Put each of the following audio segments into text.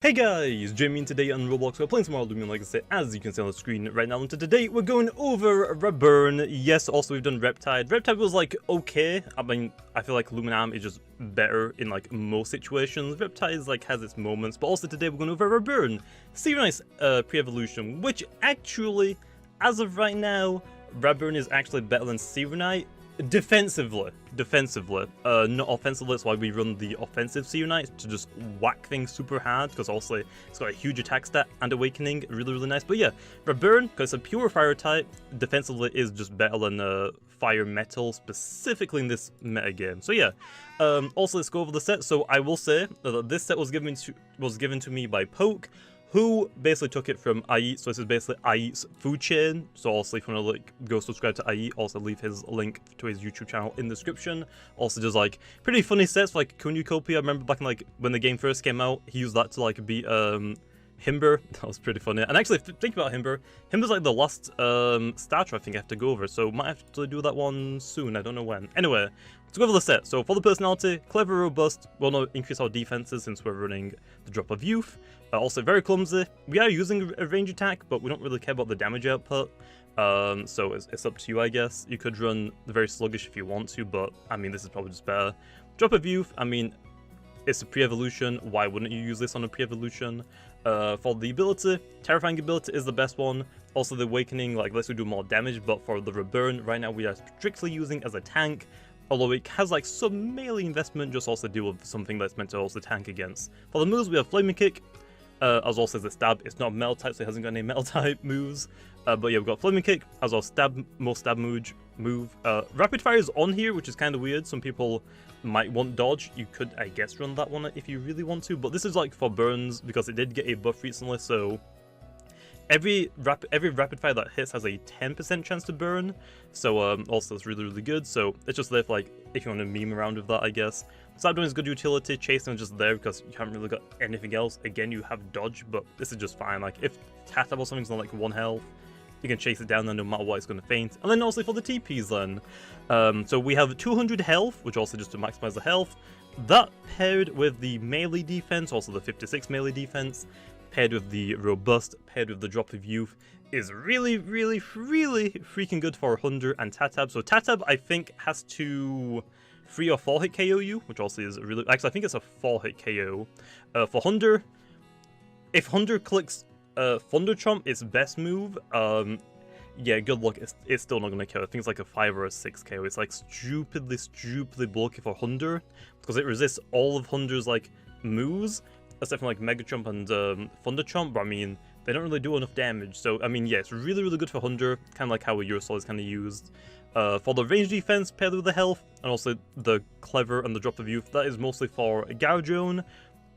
Hey guys, Jamiy today on Roblox. We're playing some more Loomian, like I said, as you can see on the screen right now. And today we're going over Rabburn. Yes, also we've done Reptide. Reptide was like okay. I mean, I feel like Loomian is just better in like most situations. Reptide is like has its moments, but also today we're going over Rabburn. Nice pre-evolution, which actually, as of right now, Rabburn is actually better than Serenite. Defensively, not offensively. That's why we run the offensive Serenite to just whack things super hard, because also it's got a huge attack stat and awakening, really nice. But yeah, Rabburn, because it's a pure fire type, defensively is just better than fire metal, specifically in this meta game. So yeah, also let's go over the set. So I will say that this set was given to me by Poke, who basically took it from Ait. So this is basically Ait's food chain. So also if you want to like go subscribe to Ait, also leave his link to his YouTube channel in the description. Also does like pretty funny sets for, like Kunucopia. I remember back in like when the game first came out, he used that to like beat Himber. That was pretty funny. And actually, think about Himber. Himber's like the last starter I think I have to go over, so might have to do that one soon. I don't know when. Anyway, let's go over the set. So for the personality, clever, robust. We'll not increase our defenses since we're running the drop of youth. Also very clumsy. We are using a range attack, but we don't really care about the damage output. So it's up to you, I guess. You could run the very sluggish if you want to, but I mean, this is probably just better. Drop of youth, I mean, it's a pre-evolution. Why wouldn't you use this on a pre-evolution? For the ability, terrifying ability is the best one. Also the awakening, like lets you do more damage, but for the Rabburn, right now we are strictly using as a tank. Although it has like some melee investment, just also deal with something that's meant to also tank against. For the moves, we have Flaming Kick. As also as a stab, it's not metal type, so it hasn't got any metal type moves. But yeah, we've got Flaming Kick as our most stab move. Rapid Fire is on here, which is kind of weird. Some people might want dodge. You could, I guess, run that one if you really want to. But this is like for burns because it did get a buff recently, so every rapid fire that hits has a 10% chance to burn. So also it's really good. So it's just there for like if you want to meme around with that, I guess. Stab doing is good utility. Chasing is just there because you haven't really got anything else. Again, you have dodge, but this is just fine. Like if Tatab or something's on like 1 health, you can chase it down then no matter what, it's going to faint. And then also for the TPs then. So we have 200 health, which also just to maximize the health. That paired with the melee defense, also the 56 melee defense, paired with the robust, paired with the drop of youth, is really freaking good for Hunder and Tatab. So Tatab, I think, has to 3 or 4 hit KO you, which also is really... Actually, I think it's a 4 hit KO. For Hunder, if Hunder clicks Thunder Chomp, its best move, yeah, good luck. It's still not going to kill. I think it's like a 5 or a 6 KO. It's like stupidly bulky for Hunder, because it resists all of Hunder's like moves, except for like Mega Chomp and Thunder Chomp, but I mean, they don't really do enough damage. So, I mean, yeah, it's really good for Hunder, kind of like how a Eurosol is kind of used. For the range defense, paired with the health, and also the clever and the drop of youth, that is mostly for Galdrone.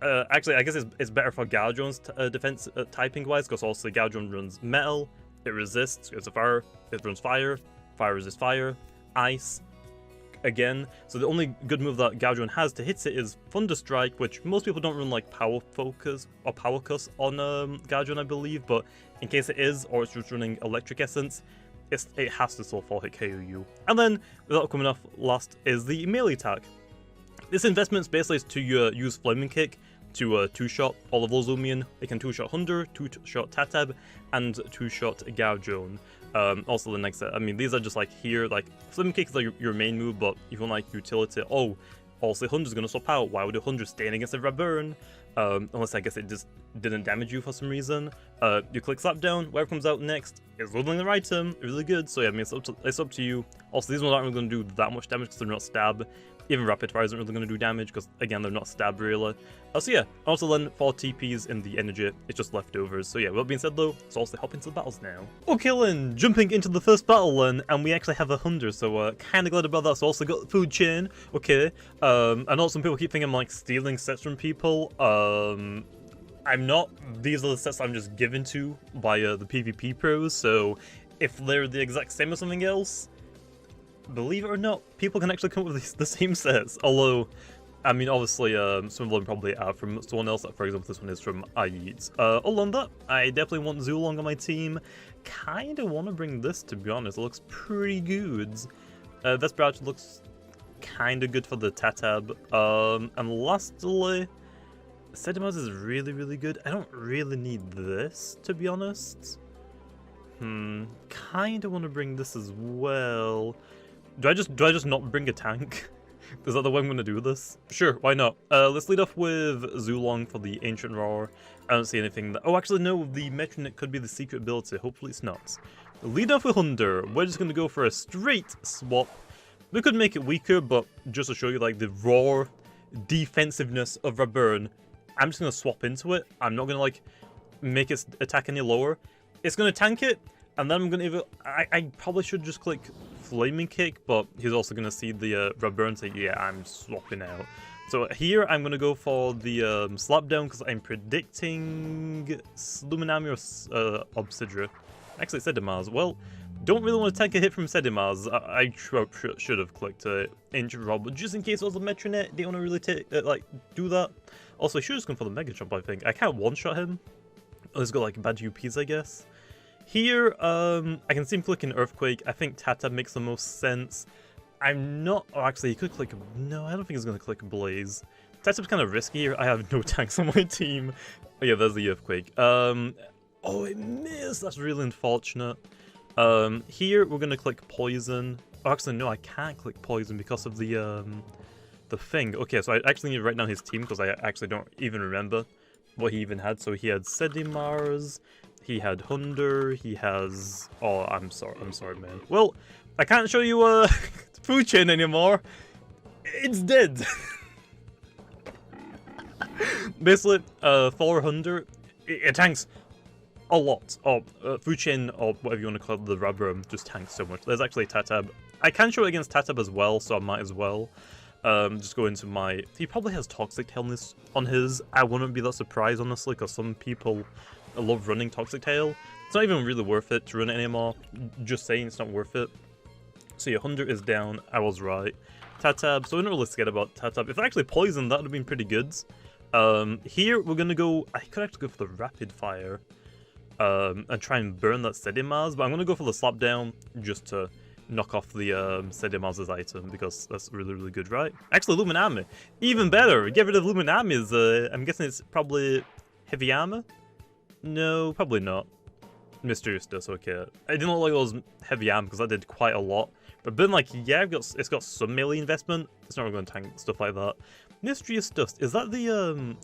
Actually, I guess it's better for Galdrone's defense typing-wise, because also Galdrone runs metal, it resists, it's a fire, it runs fire, fire resists fire, ice, again. So the only good move that Galdrone has to hit it is Thunder Strike, which most people don't run like Power Focus or Power Cuss on Galdrone, I believe, but in case it is, or it's just running Electric Essence, it has to still 4 hit KO you. And then, without coming off last, is the melee attack. This investment basically is to use Flaming Kick to 2-shot all of those Loomian. It can 2-shot Hunder, 2-shot Tatab, and 2-shot Galdrone. Also the next set, I mean, these are just like here, like Flaming Kick is like your main move, but if you want like utility, oh, also Hunder's gonna swap out. Why would a Hunder stand against a Rabburn? Unless I guess it just didn't damage you for some reason. You click Slap Down, whatever comes out next is literally the item, really good. So yeah, I mean, it's up to you. Also, these ones aren't really going to do that much damage because they're not stab. Even Rapid Fire isn't really going to do damage because, again, they're not stab really. So yeah, also then for TPs in the energy, it's just leftovers. So yeah, with that being said though, let's also hop into the battles now. Okay then, jumping into the first battle then, and we actually have a Hunder, so kind of glad about that. So also got food chain, okay. I know some people keep thinking I'm like stealing sets from people. I'm not. These are the sets I'm just given to by the PvP pros, so if they're the exact same as something else, believe it or not, people can actually come up with the same sets. Although, I mean, obviously, some of them probably are from someone else. Like, for example, this one is from Ait. Other than that, I definitely want Zulong on my team. Kinda want to bring this, to be honest. It looks pretty good. Vesper looks kinda good for the Tatab. And lastly, Sedimaz is really, really good. I don't really need this, to be honest. Kinda want to bring this as well. Do I just not bring a tank? Is that the way I'm gonna do this? Sure, why not? Let's lead off with Zulong for the Ancient Roar. I don't see anything that... Oh, actually, no, the Metronet could be the secret ability. Hopefully it's not. Lead off with Hunder. We're just gonna go for a straight swap. We could make it weaker, but just to show you, like, the raw defensiveness of Rabburn, I'm just gonna swap into it. I'm not gonna, like, make its attack any lower. It's gonna tank it, and then I'm gonna either... I probably should just click Flaming Kick, but he's also gonna see the Rabburn say, yeah, I'm swapping out. So here I'm gonna go for the Slap Down because I'm predicting Luminami or Obsidra. Actually, Sedimaz. Well, don't really want to take a hit from Sedimaz. I should have clicked Ancient Rob, but just in case it was a Metronet, they want to really do that. Also, I should have gone for the Mega Jump, I think. I can't one-shot him. He's got like bad UPs, I guess. Here, I can see him clicking Earthquake. I think Tata makes the most sense. I'm not... Oh, actually, he could click... No, I don't think he's going to click Blaze. Tata's kind of risky here. I have no tanks on my team. Oh, yeah, there's the Earthquake. Oh, it missed! That's really unfortunate. Here, we're going to click Poison. Oh, actually, no, I can't click Poison because of the thing. Okay, so I actually need to write down his team because I actually don't even remember what he even had. So he had Sedimars, he had Hunder, he has... Oh, I'm sorry, man. Well, I can't show you food chain anymore. It's dead. Basically, for Hunder, it tanks a lot. Oh, food chain, or whatever you want to call it, the Rabburn, just tanks so much. There's actually Tatab. I can show it against Tatab as well, so I might as well. Just go into my... He probably has Toxic Tail on his. I wouldn't be that surprised, honestly, because some people love running Toxic Tail. It's not even really worth it to run it anymore. Just saying, it's not worth it. So yeah, Hunder is down. I was right. Tatab, so we're not really scared about Tatab. If I actually poisoned, that would have been pretty good. Here, we're going to go... I could actually go for the Rapid Fire. And try and burn that Sedimaz, but I'm going to go for the Slap Down just to knock off the Sedimaz's item, because that's really, really good, right? Actually, Luminami, even better! Get rid of Luminami's, I'm guessing it's probably Heavy Armor? No, probably not. Mysterious Dust, okay. I didn't look like those Heavy Armor, because I did quite a lot. But been like, yeah, it's got some melee investment. It's not really going to tank stuff like that. Mysterious Dust, is that the,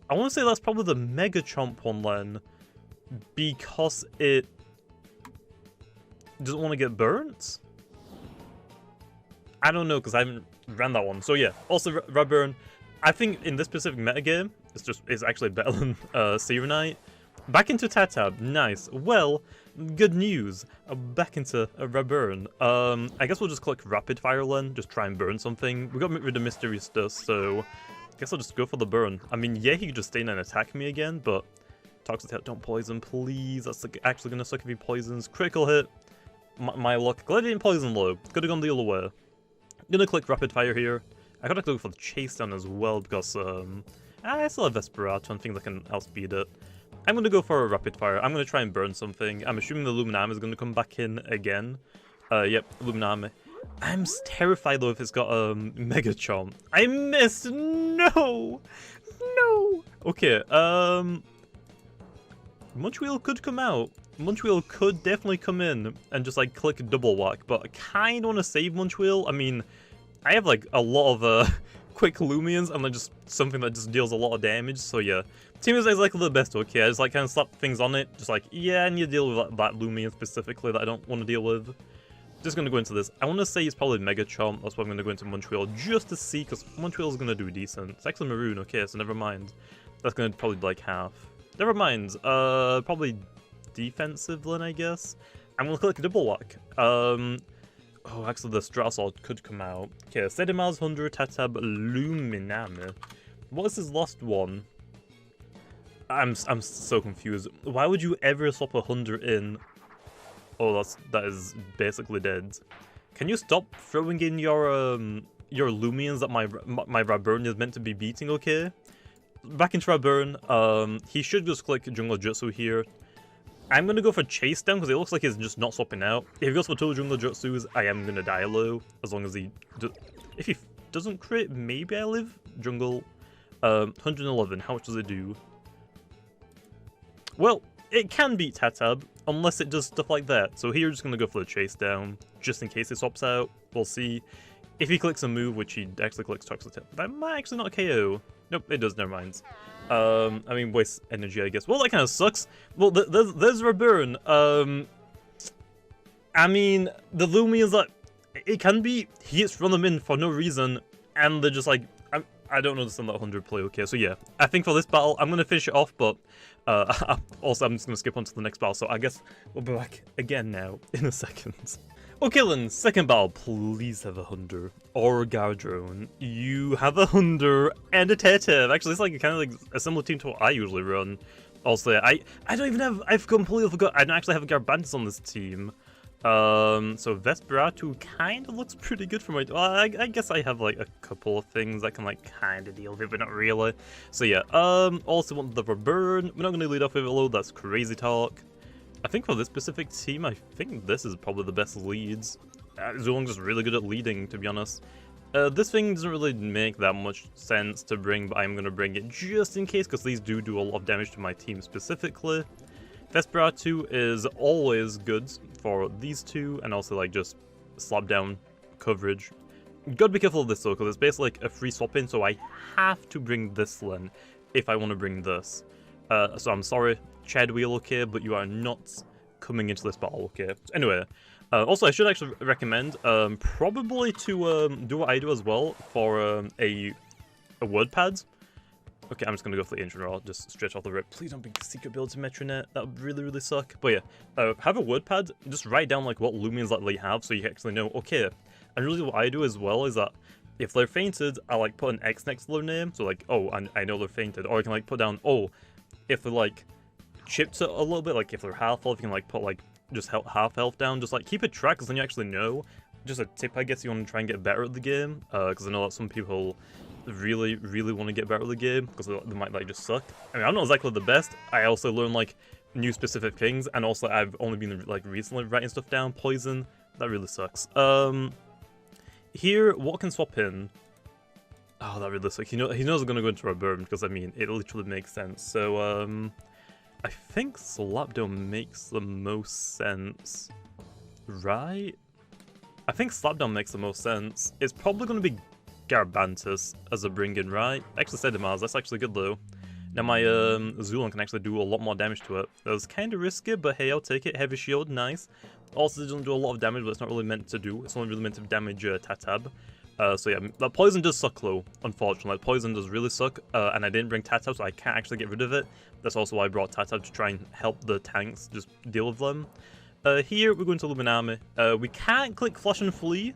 I want to say that's probably the Mega Chomp one then. Because it doesn't want to get burnt? I don't know, because I haven't ran that one. So yeah, also Rabburn, I think in this specific metagame, it's actually better than Serenite. Back into Tatab, nice. Well, good news. Back into Rabburn. I guess we'll just click Rapid Fire then, just try and burn something. We got rid of Mysterious Dust, so I guess I'll just go for the burn. I mean, yeah, he could just stay in and attack me again, but Toxic Tail, don't poison, please. That's actually going to suck if he poisons. Critical hit. My luck. Glad he didn't poison low. Could have gone the other way. I'm going to click Rapid Fire here. I could actually go for the Chase Down as well because I still have Vesperado and things that can outspeed it. I'm going to go for a Rapid Fire. I'm going to try and burn something. I'm assuming the Luminami is going to come back in again. Yep, Luminami. I'm terrified though if it's got a Mega Chomp. I missed! No! No! Okay, Munchwheel could come out. Munchwheel could definitely come in and just like click Double Whack, but I kind of want to save Munchwheel. I mean, I have like a lot of quick Loomians and like just something that just deals a lot of damage, so yeah. Team is like the best, okay, I just like kind of slap things on it, just like, yeah, I need to deal with that Loomian specifically that I don't want to deal with. Just going to go into this. I want to say it's probably Mega Chomp, that's why I'm going to go into Munchwheel just to see, because Munchwheel is going to do decent. It's actually Maroon, okay, so never mind. That's going to probably be like half. Never mind, probably defensive then, I guess. I'm gonna click Double Whack. Oh, actually the Strasol could come out. Okay, Sedimaz, Hunder, Tatab, Luminami. What is his last one? I'm so confused. Why would you ever swap a Hunder in? Oh, that is basically dead. Can you stop throwing in your Loomians that my Rabburn is meant to be beating, okay? Back into Rabburn, he should just click Jungle Jutsu here. I'm going to go for Chase Down because it looks like he's just not swapping out. If he goes for 2 Jungle Jutsus, I am going to die low. As long as he... If he doesn't crit, maybe I live. Jungle. 111, how much does it do? Well, it can beat Tatab, unless it does stuff like that. So here we're just going to go for the chase down, just in case it swaps out. We'll see. If he clicks a move, which he actually clicks Toxic Tip, that might actually not KO. Nope, it does, never mind. I mean, waste energy, I guess. Well, that kind of sucks. Well, there's Rabburn. I mean, the Loomians, like, it can be, he hits from them in for no reason, and they're just like, I don't understand that 100 play, okay, so yeah. I think for this battle, I'm going to finish it off, but also I'm just going to skip on to the next battle, so I guess we'll be back again now in a second. Okay, then, second battle, please have 100. Or Gardrone. You have 100 and a Tetev. Actually, it's like kind of like a similar team to what I usually run. Also, I don't even have, I've completely forgot, I don't actually have Garbantis on this team. So Vesperatu kind of looks pretty good for my, well, I guess I have like a couple of things I can like kind of deal with it, but not really. So yeah, also want the Rabburn. We're not going to lead off with it low, that's crazy talk. I think for this specific team, I think this is probably the best leads. Zulong's just really good at leading, to be honest. This thing doesn't really make that much sense to bring, but I'm going to bring it just in case, because these do a lot of damage to my team specifically. Vesperatu is always good for these two, and also like just slap down coverage. Gotta be careful of this though, because it's basically like a free swap in, so I have to bring this Len if I want to bring this. So I'm sorry, Chad Wheel, okay, but you are not coming into this battle, okay? Anyway, also I should actually recommend probably to do what I do as well for a word pad. Okay, I'm just gonna go for the ancient roll, just stretch off the rip. Please don't be secret build to Metronet, that would really suck. But yeah, have a word pad, just write down like what Loomians like they have so you actually know, okay. And really what I do as well is that if they're fainted, I like put an X next to their name, so like, oh, I know they're fainted. Or I can like put down, oh, if they're like chipped a little bit, like if they're half health, you can like put like just half health down, just like keep it track, because then you actually know. Just a tip, I guess, you want to try and get better at the game, because I know that some people really want to get better at the game, because they might like just suck. I mean, I'm not exactly the best. I also learn like new specific things, and also I've only been like recently writing stuff down. Poison, that really sucks. Here, what can swap in? Oh, that really sucks. He knows I'm gonna go into Rabburn, because I mean, it literally makes sense. So I think Slapdown makes the most sense, right? I think Slapdown makes the most sense. It's probably going to be Garbantis as a bring-in, right? Actually, Sedimars, that's actually good though. Now my Zulon can actually do a lot more damage to it. That was kind of risky, but hey, I'll take it. Heavy shield, nice. Also, it doesn't do a lot of damage, but it's not really meant to do. It's only really meant to damage Tatab. So yeah, that poison does suck though, unfortunately. Poison does really suck, and I didn't bring Tatab, so I can't actually get rid of it. That's also why I brought Tatab, to try and help the tanks just deal with them. Here, we're going to Luminami. We can't click Flash and Flee.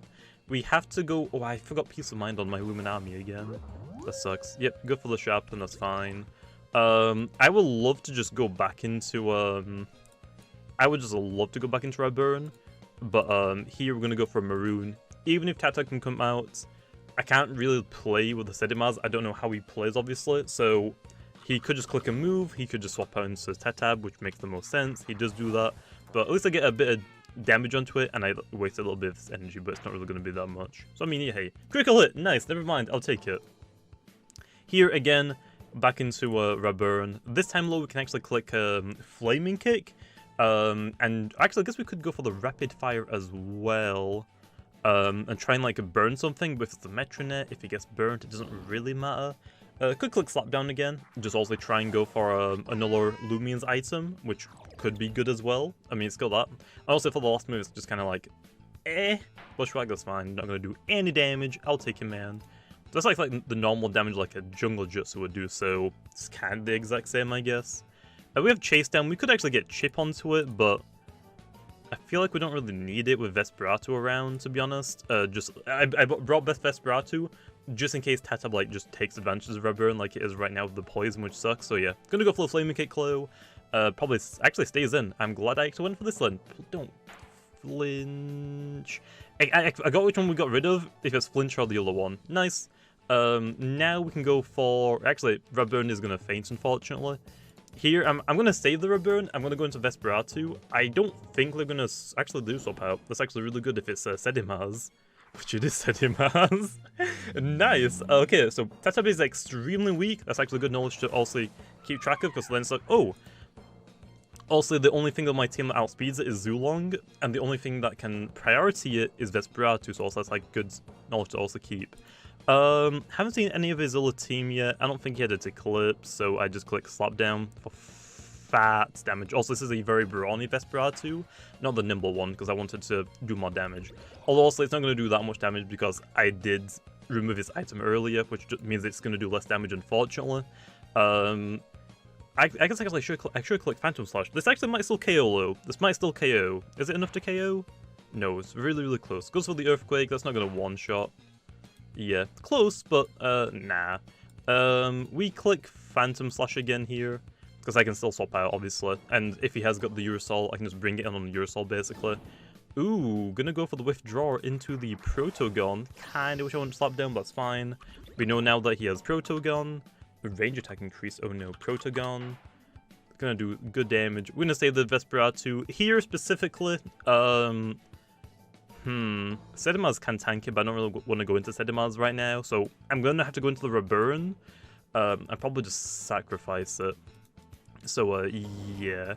We have to go... Oh, I forgot Peace of Mind on my Luminami again. That sucks. Yep, go for the Sharpen, that's fine. I would love to just go back into... I would just love to go back into Rabburn. But here, we're going to go for Maroon. Even if Tata can come out, I can't really play with the Sedimars. I don't know how he plays, obviously. So, he could just click a move. He could just swap out into Tatab, which makes the most sense. He does do that. But at least I get a bit of damage onto it, and I waste a little bit of energy, but it's not really going to be that much. So I mean, yeah, hey. Critical hit! Nice, never mind, I'll take it. Here, again, back into Rabburn. This time, though, we can actually click Flaming Kick. And actually, I guess we could go for the Rapid Fire as well. And try and, like, burn something, but if it's the Metronet, if it gets burnt, it doesn't really matter. Could click Slapdown again, just also try and go for another Loomian's item, which could be good as well. I mean, it's got that. Also, for the last move, it's just kind of like, Bushwhack, that's fine, not going to do any damage, I'll take him, man. That's like the normal damage like a Jungle Jutsu would do, so it's kind of the exact same, I guess. We have Chase Down, we could actually get Chip onto it, but I feel like we don't really need it with Vesperatu around, to be honest. I brought Vesperatu just in case Tatab like just takes advantage of Rabburn like it is right now with the poison, which sucks. So yeah, gonna go for the Flaming Kick Claw. Probably actually stays in. I'm glad I actually went for this one. Don't flinch. I got which one we got rid of. If it's flinch or the other one. Nice. Now we can go for... Actually, Rabburn is gonna faint, unfortunately. Here, I'm going to save the Rabburn. I'm going to go into Vesperatu. I don't think they're going to actually do swap out. That's actually really good if it's Sedimars. What you just said him as. Nice. Okay, so Tatabe is extremely weak. That's actually good knowledge to also keep track of, because then it's like, oh. Also, the only thing that my team that outspeeds it is Zulong, and the only thing that can priority it is Vesperatu, so also that's like good knowledge to also keep. Haven't seen any of his other team yet. I don't think he had it Eclipse, so I just click Slap Down for fat damage. Also, this is a very brawny Vesperatu, not the nimble one, because I wanted to do more damage. Although also it's not going to do that much damage because I did remove his item earlier, which means it's going to do less damage, unfortunately. I guess I should click Phantom Slash. This actually might still KO though. This might still KO. Is it enough to KO? No, it's really, really close. Goes for the Earthquake, that's not going to one-shot. Yeah, close, but nah. We click Phantom Slash again here, because I can still swap out, obviously. And if he has got the Urusol, I can just bring it in on the Urusol, basically. Ooh, gonna go for the Withdraw into the Protogon. Kinda wish I wouldn't slap down, but that's fine. We know now that he has Protogon. Range attack increase, oh no, Protogon. Gonna do good damage. We're gonna save the Vesperatu. Here, specifically, Sedimaz can tank it, but I don't really want to go into Sedimaz right now, so I'm gonna have to go into the Rabburn. I'll probably just sacrifice it. So, yeah.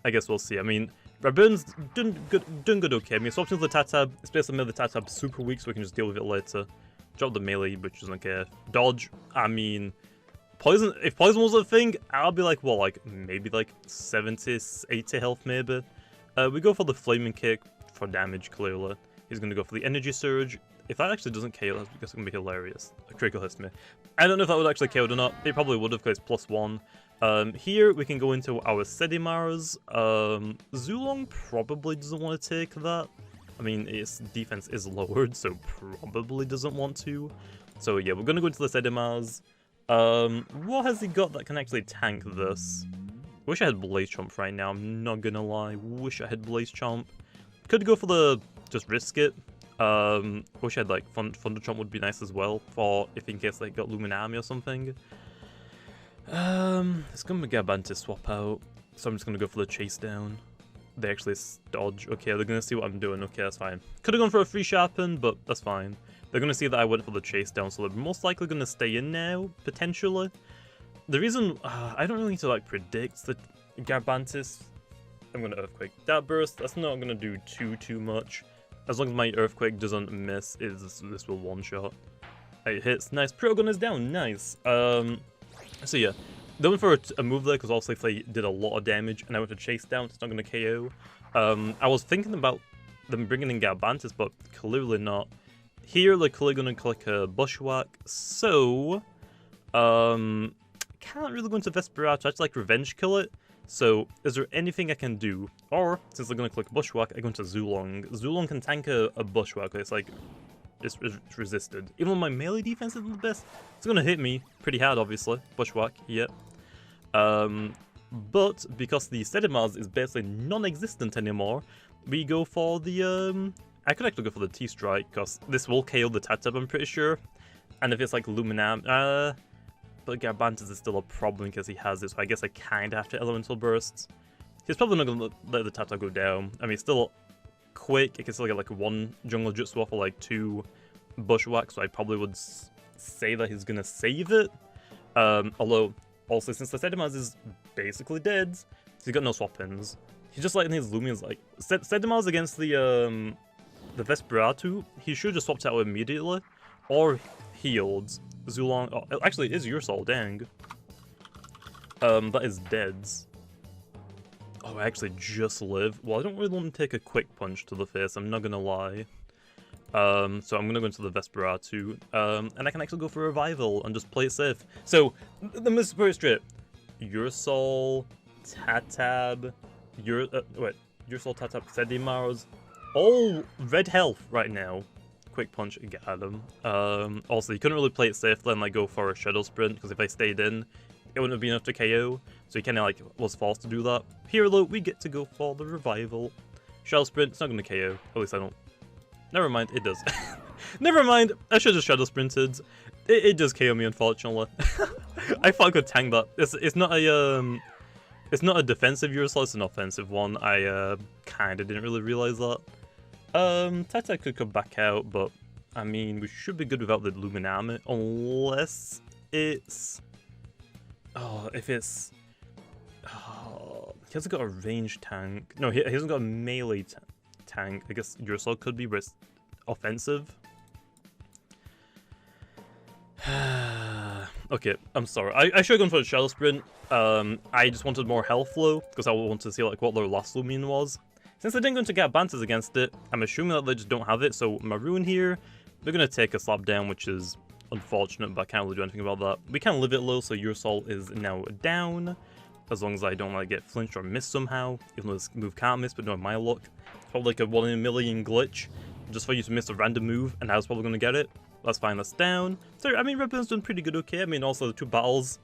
I guess we'll see. I mean, Rabburn's doing good okay. I mean, swapping to the Tatab, it's basically made the Tatab super weak, so we can just deal with it later. Drop the melee, which doesn't care. Dodge, I mean, Poison, if Poison was a thing, I'll be like, well, like, maybe like 70, 80 health, maybe. We go for the Flaming Kick for damage, clearly. He's going to go for the Energy Surge. If that actually doesn't KO, that's because it's going to be hilarious. A critical hits me. I don't know if that would actually KO or not. It probably would have, because it's +1. Here, we can go into our Sedimars. Zulong probably doesn't want to take that. I mean, its defense is lowered, so probably doesn't want to. So yeah, we're going to go into the Sedimars. What has he got that can actually tank this? Wish I had Blaze Chomp right now, I'm not gonna lie. Wish I had Blaze Chomp. Could go for the, just risk it. Wish I had like Thunder Chomp would be nice as well, for if in case they got Loomian or something. It's gonna be Garbantis swap out, so I'm just gonna go for the Chase Down. They actually dodge. Okay, they're gonna see what I'm doing. Okay, that's fine. Could have gone for a free Sharpen, but that's fine. They're going to see that I went for the Chase Down, so they're most likely going to stay in now, potentially. The reason, I don't really need to, like, predict the Garbantis. I'm going to Earthquake. That burst, that's not going to do too much. As long as my Earthquake doesn't miss, this will one-shot. It hits. Nice. Protogon is down. Nice. So yeah. They went for a move there, because also if they did a lot of damage, and I went for Chase Down, it's not going to KO. I was thinking about them bringing in Garbantis, but clearly not. Here, they're clearly going to click a Bushwhack, so, can't really go into Vesperatu, I just like Revenge Kill it, so is there anything I can do? Or, since they're going to click Bushwhack, I go into Zulong. Zulong can tank a Bushwhack, it's like, it's resisted. Even though my melee defense isn't the best, it's going to hit me pretty hard, obviously. Bushwhack, yep. But, because the Sedimaz is basically non-existent anymore, we go for the, I could actually go for the T-Strike, because this will KO the Tatab, I'm pretty sure. And if it's like Luminam, but Garbantis is still a problem because he has it, so I guess I kind of have to Elemental Burst. He's probably not going to let the Tatab go down. I mean, it's still quick, it can still get like 1 Jungle Jutsu off or like 2 Bushwhack, so I probably would say that he's going to save it. Although, also, since the Sedimaz is basically dead, he's got no swap-ins. He's just letting his Loomians, like, Sedimaz against the Vesperatu, he should have just swapped out immediately, or healed. Zulong, oh, actually, it is Urusol, dang. That is dead. Oh, I actually just live. Well, I don't really want to take a quick punch to the face, I'm not gonna lie. So I'm gonna go into the Vesperatu, and I can actually go for Revival and just play it safe. So, the most very straight. Urusol, Tatab, Urusol, Tatab, Sedimars, all red health right now. Quick punch, got him. Also, you couldn't really play it safe and like go for a Shadow Sprint, because if I stayed in, it wouldn't have been enough to KO. So he kind of like was forced to do that. Here though, we get to go for the Revival. Shadow Sprint, it's not going to KO. At least I don't. Never mind, it does. Never mind, I should have just Shadow Sprinted. It does KO me, unfortunately. I thought I could tank that. It's not a defensive Urusol, it's an offensive one. I kinda didn't really realize that. Tata could come back out, but I mean, we should be good without the Loomian armor, unless it's... Oh, if it's... Oh, he hasn't got a ranged tank. No, he hasn't got a melee tank. I guess Ursol could be, but it's offensive. Okay, I'm sorry. I should have gone for the Shadow Sprint. I just wanted more health flow, because I wanted to see like what their last Loomian was. Since they didn't go into get advances against it, I'm assuming that they just don't have it, so Maroon here, they're going to take a slap down, which is unfortunate, but I can't really do anything about that. We can live it low, so Ursol is now down, as long as I don't like get flinched or miss somehow, even though this move can't miss, but no, my luck. It's probably like a 1 in a million glitch, just for you to miss a random move, and I was probably going to get it. That's fine, that's down. So, I mean, Rabburn's done pretty good, okay. I mean, also the 2 battles,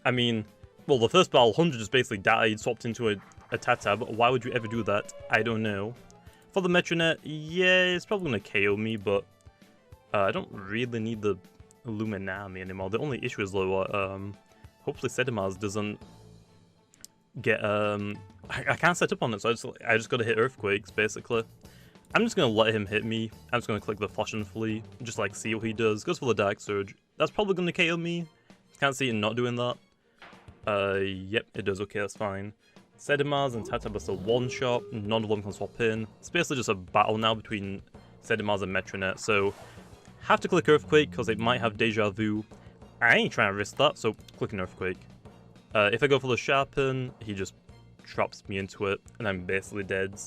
I mean, well, the first battle, 100 just basically died, swapped into a Tatab. Why would you ever do that? I don't know. For the Metronet, yeah, it's probably going to KO me, but I don't really need the Illuminami anymore. The only issue is, though, hopefully Sedimars doesn't get... I can't set up on it, so I just got to hit Earthquakes, basically. I'm just going to let him hit me. I'm just going to click the Flash and Flee, just like see what he does. Goes for the Dark Surge. That's probably going to KO me. Can't see it not doing that. Yep, it does. Okay, that's fine. Sedimars and Tatab are still one-shot, none of them can swap in. It's basically just a battle now between Sedimars and Metronet, so have to click Earthquake because it might have Deja Vu. I ain't trying to risk that, so clicking Earthquake. If I go for the Sharpen, he just traps me into it, and I'm basically dead.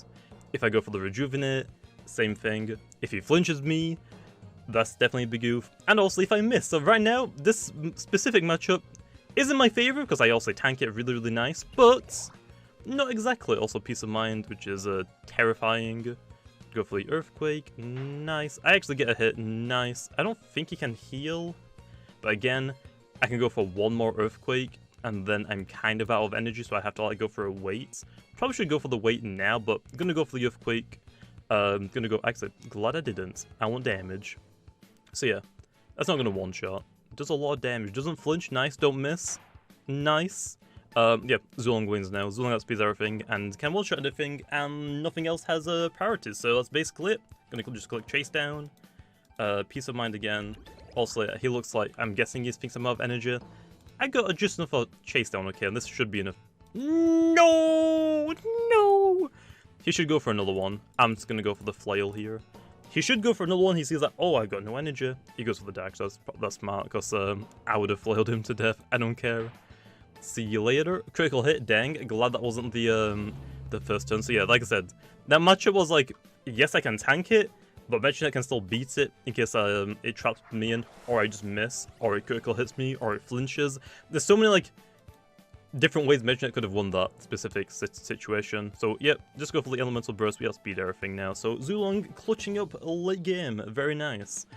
If I go for the Rejuvenate, same thing. If he flinches me, that's definitely a big oof. And also if I miss, so right now, this specific matchup isn't my favorite because I also tank it really, really nice, but not exactly. Also Peace of Mind, which is terrifying. Go for the Earthquake, nice. I actually get a hit, nice. I don't think he can heal, but again, I can go for 1 more Earthquake, and then I'm kind of out of energy, so I have to like go for a wait. Probably should go for the wait now, but I'm gonna go for the Earthquake. Gonna go, actually, glad I didn't. I want damage. So yeah, that's not gonna one-shot. Does a lot of damage, doesn't flinch, nice, don't miss. Nice. Yeah, Zulong wins now. Zulong outspeeds everything and can one-shot anything, and nothing else has priorities, so that's basically it. Gonna just click Chase Down. Peace of Mind again. Also, he looks like, I'm guessing he thinks I'm out of energy. I got just enough for Chase Down, okay, and this should be enough. No! No! He should go for another one. I'm just gonna go for the Flail here. He should go for another one. He sees that, oh, I've got no energy. He goes for the Dark, so that's smart, because I would have flailed him to death. I don't care. See you later. Critical hit, dang. Glad that wasn't the first turn. So yeah, like I said, that matchup was like, yes, I can tank it, but Metronet can still beat it in case it traps me in, or I just miss, or it critical hits me, or it flinches. There's so many like different ways Metronet could have won that specific situation. So yeah, just go for the Elemental Burst. We outspeed everything now. So Zulong clutching up late game. Very nice.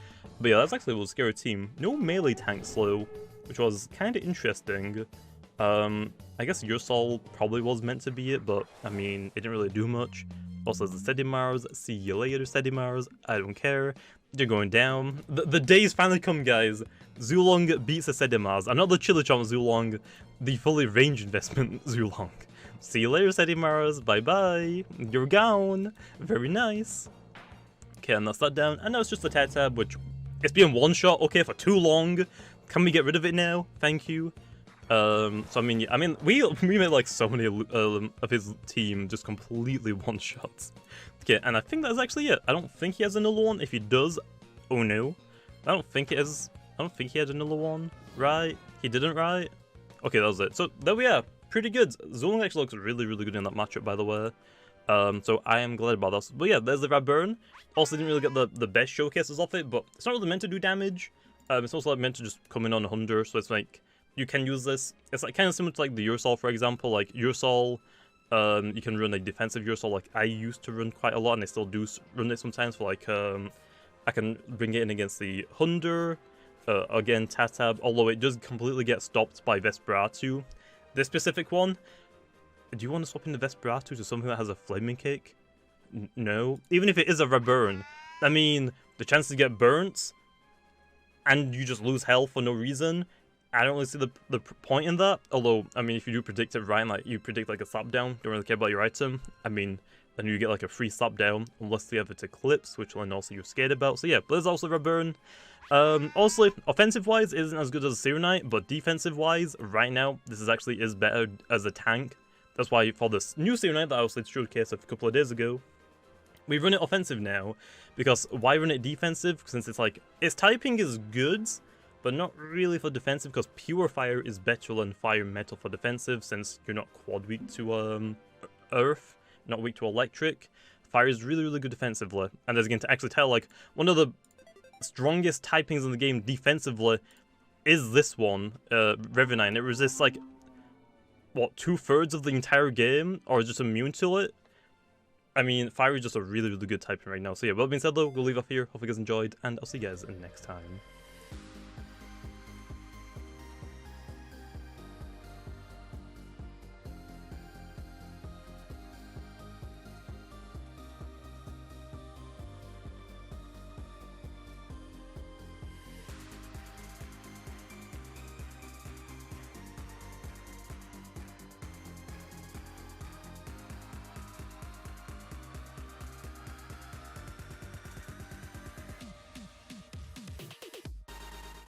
But yeah, that's actually a scary team. No melee tank slow, which was kind of interesting. I guess Ursol probably was meant to be it, but I mean, it didn't really do much. Also, there's the Sedimars. See you later, Sedimars. I don't care. You're going down. The day's finally come, guys. Zulong beats the Sedimars. I'm not the Chilichomp Zulong, the fully range investment Zulong. See you later, Sedimars. Bye-bye. You're gone. Very nice. Okay, and that's that down. And now it's just the Tatab, which it's been one shot. Okay, for too long. Can we get rid of it now? Thank you. So I mean, we made like so many of his team just completely one shots. Okay, and I think that's actually it. I don't think he has another one. If he does, oh no, I don't think he had another one. Right? He didn't, right? Okay, that was it. So there we are. Pretty good. Zulong actually looks really, really good in that matchup, by the way. So I am glad about that. But yeah, there's the Rabburn. Also didn't really get the best showcases of it, but it's not really meant to do damage. It's also like meant to just come in on 100, so it's like you can use this. It's like kind of similar to like the Ursol, for example. Like Ursol, you can run a defensive Ursol. Like I used to run quite a lot, and I still do run it sometimes. For like I can bring it in against the Hunder, again Tatab. Although it does completely get stopped by Vesperatu. This specific one. Do you want to swap in the Vesperatu to something that has a Flaming Kick? No. Even if it is a Rabburn, I mean, the chance to get burnt and you just lose health for no reason. I don't really see the point in that. Although, I mean, if you do predict it right, like you predict like a slap down, don't really care about your item. I mean, and you get like a free slap down, unless they have it Eclipse, which one also you're scared about. So yeah, but there's also Rabburn. Also, offensive-wise, isn't as good as a Zero Knight, but defensive-wise, right now, this is better as a tank. That's why for this new Zero Knight that I also showcased a couple of days ago, we run it offensive now, because why run it defensive? Since it's like, its typing is good, but not really for defensive, because Pure Fire is better than Fire Metal for defensive, since you're not quad weak to Earth, not weak to Electric. Fire is really, really good defensively, and as you can actually tell, like, one of the strongest typings in the game defensively is this one, Revenine. It resists, like, what, 2/3 of the entire game, or is just immune to it? I mean, Fire is just a really, really good typing right now. So yeah, with that being said though, we'll leave off here. Hope you guys enjoyed, and I'll see you guys next time.